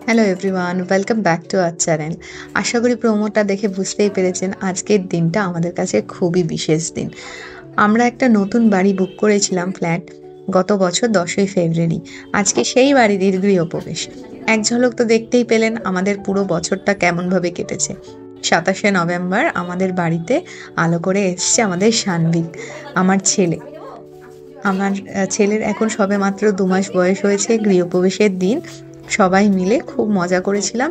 Hello everyone, welcome back to our channel. আশা করি প্রোমোটা দেখে বুঝতেই পেরেছেন আজকের দিনটা আমাদের কাছে খুবই বিশেষ দিন। আমরা একটা নতুন বাড়ি বুক করেছিলাম, ফ্ল্যাট, গত বছর 10ই ফেব্রুয়ারি। আজকে সেই বাড়ির গৃহপ্রবেশ। এক ঝলক তো দেখতেই পেলেন আমাদের পুরো বছরটা কেমনভাবে কেটেছে। 27শে নভেম্বর আমাদের বাড়িতে আলো করে এসছে আমাদের সানভিক, আমার ছেলে। আমার ছেলের এখন সবেমাত্র 2 মাস বয়স হয়েছে। গৃহপ্রবেশের দিন সবাই মিলে খুব মজা করেছিলাম।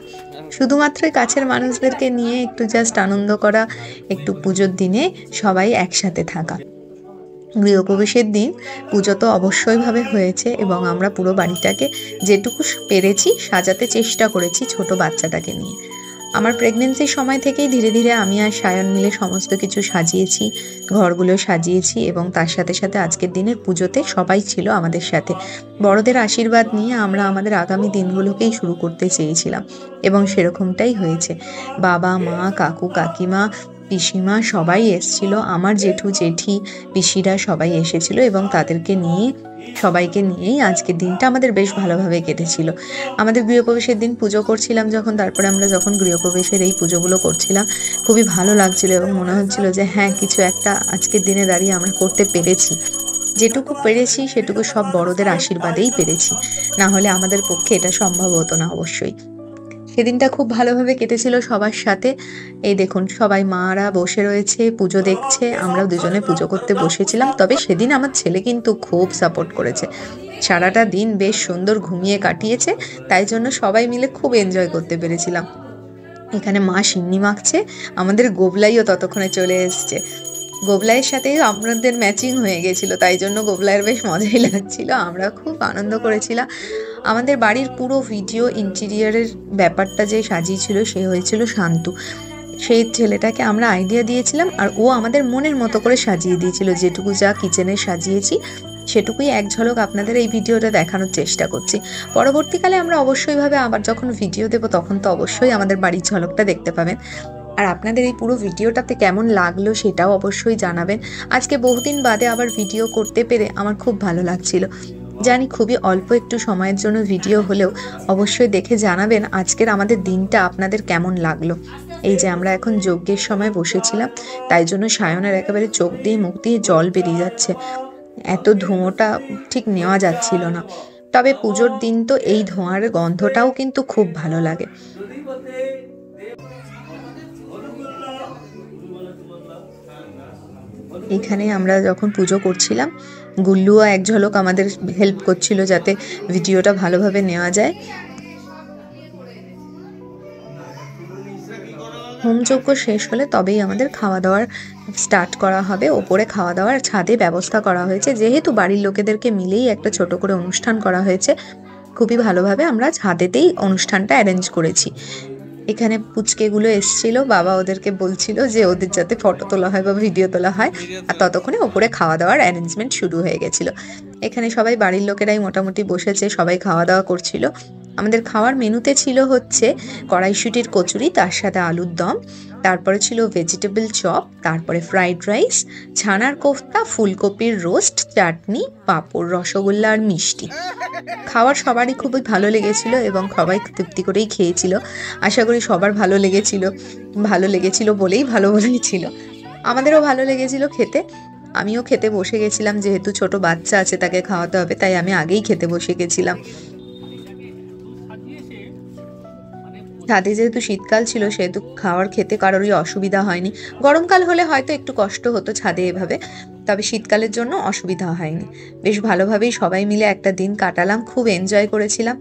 শুধুমাত্রই কাছের মানুষদেরকে নিয়ে একটু জাস্ট আনন্দ করা, একটু পুজোর দিনে সবাই একসাথে থাকা। গৃহপ্রবেশের দিন পুজো তো অবশ্যইভাবে হয়েছে এবং আমরা পুরো বাড়িটাকে যেটুকু পেরেছি সাজাতে চেষ্টা করেছি ছোট বাচ্চাটাকে নিয়ে। আমার প্রেগনেন্সির সময় থেকেই ধীরে ধীরে আমি আর সায়ন মিলে সমস্ত কিছু সাজিয়েছি, ঘরগুলো সাজিয়েছি এবং তার সাথে সাথে আজকের দিনের পুজোতে সবাই ছিল আমাদের সাথে। বড়দের আশীর্বাদ নিয়ে আমরা আমাদের আগামী দিনগুলোকেই শুরু করতে চেয়েছিলাম এবং সেরকমটাই হয়েছে। বাবা, মা, কাকু, কাকিমা, পিসিমা সবাই এসেছিল। আমার জেঠু, জেঠি, পিসিরা সবাই এসেছিল এবং তাদেরকে নিয়ে, সবাইকে নিয়েই আজকের দিনটা আমাদের বেশ ভালোভাবে কেটেছিল। আমাদের গৃহপ্রবেশের দিন পুজো করছিলাম যখন, তারপরে আমরা যখন গৃহপ্রবেশের এই পুজোগুলো করছিলাম খুবই ভালো লাগছিল এবং মনে হচ্ছিল যে হ্যাঁ, কিছু একটা আজকের দিনে দাঁড়িয়ে আমরা করতে পেরেছি। যেটুকু পেরেছি সেটুকু সব বড়দের আশীর্বাদেই পেরেছি, না হলে আমাদের পক্ষে এটা সম্ভব হতো না অবশ্যই। সেদিনটা খুব ভালোভাবে কেটেছিল সবার সাথে। এই দেখুন সবাই মারা বসে রয়েছে, পুজো দেখছে, আমরাও দুজনে পুজো করতে বসেছিলাম। তবে সেদিন আমার ছেলে কিন্তু খুব সাপোর্ট করেছে, সারাটা দিন বেশ সুন্দর ঘুমিয়ে কাটিয়েছে, তাই জন্য সবাই মিলে খুব এনজয় করতে পেরেছিলাম। এখানে মা সিন্নি মাখছে, আমাদের গোবলাইও ততক্ষণে চলে এসছে। গোবলাইয়ের সাথে আমাদের ম্যাচিং হয়ে গেছিল, তাই জন্য গোবলাইয়ের বেশ মজাই লাগছিল, আমরা খুব আনন্দ করেছিলাম। আমাদের বাড়ির পুরো ভিডিও ইন্টেরিয়ারের ব্যাপারটা যে সাজিয়েছিল সে হয়েছিল শান্তু। সেই ছেলেটাকে আমরা আইডিয়া দিয়েছিলাম আর ও আমাদের মনের মতো করে সাজিয়ে দিয়েছিল। যেটুকু যা কিচেনে সাজিয়েছি সেটুকুই এক ঝলক আপনাদের এই ভিডিওটা দেখানোর চেষ্টা করছি। পরবর্তীকালে আমরা অবশ্যইভাবে আবার যখন ভিডিও দেব তখন তো অবশ্যই আমাদের বাড়ির ঝলকটা দেখতে পাবেন। আর আপনাদের এই পুরো ভিডিওটাতে কেমন লাগলো সেটাও অবশ্যই জানাবেন। আজকে বহুদিন বাদে আবার ভিডিও করতে পেরে আমার খুব ভালো লাগছিল। জানি খুবই অল্প একটু সময়ের জন্য ভিডিও হলেও অবশ্যই দেখে জানাবেন আজকের আমাদের দিনটা আপনাদের কেমন লাগলো। এই যে আমরা এখন যজ্ঞের সময় বসেছিলাম, তাই জন্য সায়নের একেবারে চোখ দিয়ে মুখ দিয়ে জল বেরিয়ে যাচ্ছে, এত ধোঁয়াটা ঠিক নেওয়া যাচ্ছিল না। তবে পুজোর দিন তো এই ধোঁয়ার গন্ধটাও কিন্তু খুব ভালো লাগে। এখানে আমরা যখন পুজো করছিলাম গুল্লুও এক ঝলক আমাদের হেল্প করছিল যাতে ভিডিওটা ভালোভাবে নেওয়া যায়। হোমযজ্ঞ শেষ হলে তবেই আমাদের খাওয়া দাওয়ার স্টার্ট করা হবে। ওপরে খাওয়া দাওয়ার ছাদে ব্যবস্থা করা হয়েছে, যেহেতু বাড়ির লোকেদেরকে মিলেই একটা ছোট করে অনুষ্ঠান করা হয়েছে, খুবই ভালোভাবে আমরা ছাদেতেই অনুষ্ঠানটা অ্যারেঞ্জ করেছি। এখানে পুচকেগুলো এসছিল, বাবা ওদেরকে বলছিল যে ওদের যাতে ফটো তোলা হয় বা ভিডিও তোলা হয়, আর ততক্ষণে ওপরে খাওয়া দাওয়ার অ্যারেঞ্জমেন্ট শুরু হয়ে গেছিলো। এখানে সবাই বাড়ির লোকেরাই মোটামুটি বসেছে, সবাই খাওয়া দাওয়া করছিল। আমাদের খাওয়ার মেনুতে ছিল হচ্ছে কড়াইশুঁটির কচুরি, তার সাথে আলুর দম, তারপরে ছিল ভেজিটেবল চপ, তারপরে ফ্রাইড রাইস, ছানার কোফতা, ফুলকপির রোস্ট, চাটনি, পাঁপড়, রসগোল্লা আর মিষ্টি। খাওয়ার সবারই খুবই ভালো লেগেছিল এবং সবাই তৃপ্তি করেই খেয়েছিল। আশা করি সবার ভালো লেগেছিল বলেই ভালো বলেছিল। আমাদেরও ভালো লেগেছিল খেতে। আমিও খেতে বসে গেছিলাম, যেহেতু ছোট বাচ্চা আছে তাকে খাওয়াতে হবে, তাই আমি আগেই খেতে বসে গেছিলাম। ছাদে যেহেতু শীতকাল ছিল সেহেতু খাওয়ার খেতে কারোরই অসুবিধা হয়নি। গরমকাল হলে হয়তো একটু কষ্ট হতো ছাদে এভাবে, তবে শীতকালের জন্য অসুবিধা হয়নি। বেশ ভালোভাবেই সবাই মিলে একটা দিন কাটালাম, খুব এনজয় করেছিলাম।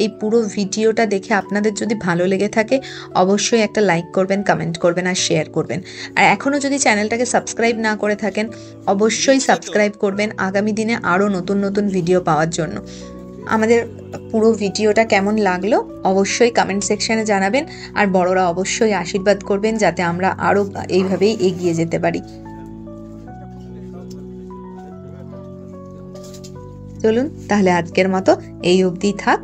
এই পুরো ভিডিওটা দেখে আপনাদের যদি ভালো লেগে থাকে অবশ্যই একটা লাইক করবেন, কমেন্ট করবেন আর শেয়ার করবেন। আর এখনও যদি চ্যানেলটাকে সাবস্ক্রাইব না করে থাকেন অবশ্যই সাবস্ক্রাইব করবেন আগামী দিনে আরও নতুন নতুন ভিডিও পাওয়ার জন্য। আমাদের পুরো ভিডিওটা কেমন লাগলো অবশ্যই কমেন্ট সেকশনে জানাবেন, আর বড়রা অবশ্যই আশীর্বাদ করবেন যাতে আমরা আরও এইভাবেই এগিয়ে যেতে পারি। চলুন তাহলে আজকের মতো এই অবধি থাক।